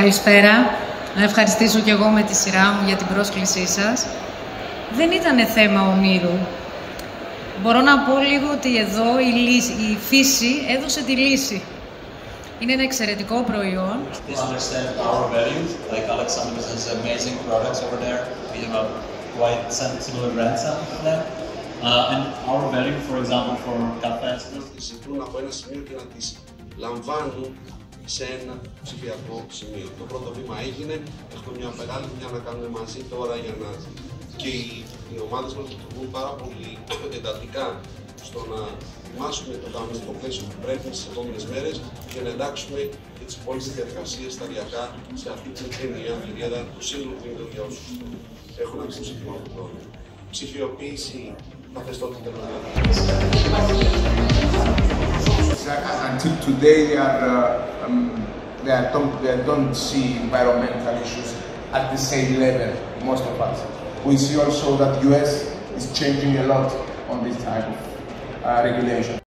Καλησπέρα. Να ευχαριστήσω και εγώ με τη σειρά μου για την πρόσκλησή σας. Δεν ήταν θέμα ομήρου. Μπορώ να πω λίγο ότι εδώ η φύση έδωσε τη λύση. Είναι ένα εξαιρετικό προϊόν. Ζητούν από ένα σημείο και να τις λαμβάνουν σε ένα ψηφιακό σημείο. Το πρώτο βήμα έγινε, έχουμε μια μεγάλη δουλειά να κάνουμε μαζί τώρα για να και οι ομάδες μας λειτουργούν πάρα πολύ εντατικά στο να ετοιμάσουμε το κανονιστικό πλαίσιο που πρέπει στις επόμενες μέρες και να εντάξουμε και τις υπόλοιπες διαδικασίες σταδιακά σε αυτή την ενιαία περίοδο του σύγχρονου βίντεο για όσους έχουν ακούσει την όλη ψηφιοποίηση καθεστώτων τεχνολογίας. Until today, they don't see environmental issues at the same level, most of us. We see also that US is changing a lot on this type of regulation.